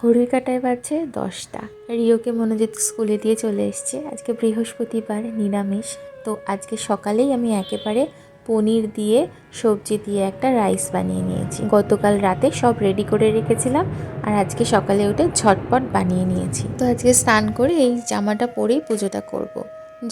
ঘড়ির কাঁটায় বাজছে 10টা। রিওকে মনোজিৎ স্কুলে দিয়ে চলে এসছে। আজকে বৃহস্পতিবার, নিরামিষ। তো আজকে সকালেই আমি একেবারে পনির দিয়ে সবজি দিয়ে একটা রাইস বানিয়ে নিয়েছি। গতকাল রাতে সব রেডি করে রেখেছিলাম আর আজকে সকালে উঠে ঝটপট বানিয়ে নিয়েছি। তো আজকে স্নান করে এই জামাটা পরেই পুজোটা করব।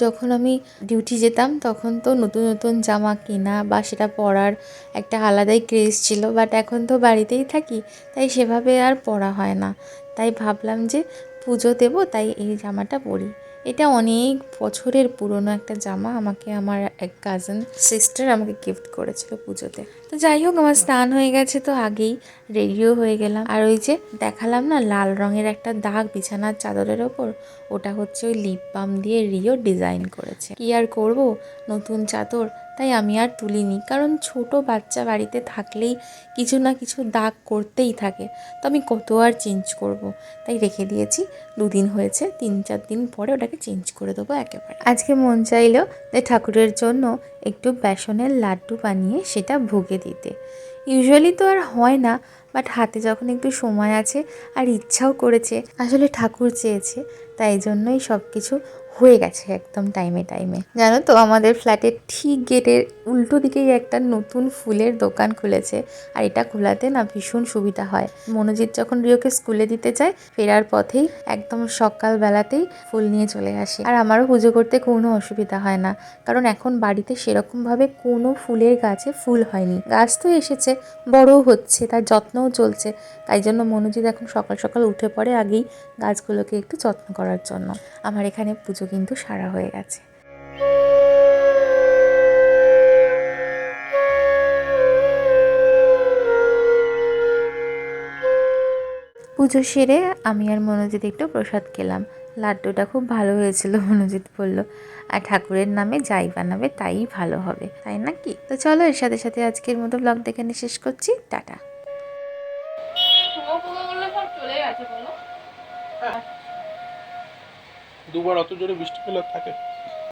যখন আমি ডিউটি যেতাম তখন তো নতুন নতুন জামা কেনা বা সেটা পরার একটা আলাদাই ক্রেজ ছিল, বাট এখন তো বাড়িতেই থাকি, তাই সেভাবে আর পরা হয় না। তাই ভাবলাম যে পুজো দেবো, তাই এই জামাটা পরি। এটা অনেক বছরের পুরনো একটা জামা, আমাকে আমার এক কাজিন সিস্টার আমাকে গিফট করেছিল পুজোতে। তো যাই হোক, আমার স্নান হয়ে গেছে, তো আগেই রেডিও হয়ে গেলাম। আর ওই যে দেখালাম না লাল রঙের একটা দাগ বিছানার চাদরের ওপর, ওটা হচ্ছে ওই লিপ বাম দিয়ে রিও ডিজাইন করেছে। কি আর করব, নতুন চাদর, তাই আমি আর তুলিনি, কারণ ছোট বাচ্চা বাড়িতে থাকলেই কিছু না কিছু দাগ করতেই থাকে, তো আমি কত আর চেঞ্জ করব, তাই রেখে দিয়েছি। 2 দিন হয়েছে, 3-4 দিন পরে ওটাকে চেঞ্জ করে দেবো একেবারে। আজকে মন চাইলো যে ঠাকুরের জন্য একটু বেসনের লাড্ডু বানিয়ে সেটা ভোগে দিতে। ইউজুয়ালি তো আর হয় না, বাট হাতে যখন একটু সময় আছে আর ইচ্ছাও করেছে, আসলে ঠাকুর চেয়েছে, তাই জন্যই সব কিছু হয়ে গেছে একদম টাইমে টাইমে। জানো তো, আমাদের ফ্ল্যাটের ঠিক গেটের উল্টো দিকেই একটা নতুন ফুলের দোকান খুলেছে, আর এটা খোলাতে না ভীষণ সুবিধা হয়। মনোজিৎ যখন রিওকে স্কুলে দিতে যায়, ফেরার পথেই একদম সকালবেলাতেই ফুল নিয়ে চলে আসে। আর আমারও পুজো করতে কোনো অসুবিধা হয় না, কারণ এখন বাড়িতে সেরকমভাবে কোনো ফুলের গাছে ফুল হয়নি। গাছ তো এসেছে, বড়ও হচ্ছে, তার যত্নও চলছে, তাই জন্য মনোজিৎ এখন সকাল সকাল উঠে পড়ে আগেই গাছগুলোকে একটু যত্ন করার জন্য। আমার এখানে পুজো কিন্তু সারা হয়ে গেছে। পুজো সেরে আমি আর মনোজিৎ একটু প্রসাদ খেলাম। লাড্ডুটা খুব ভালো হয়েছিল, মনোজিৎ বলল। আর ঠাকুরের নামে যাই বানাবে তাই ভালো হবে, তাই নাকি? তো চলো, এর সাথে সাথে আজকের মতো ব্লগটা এখানে শেষ করছি। টাটা। দুবার অত জোরে বৃষ্টি পেলে থাকে।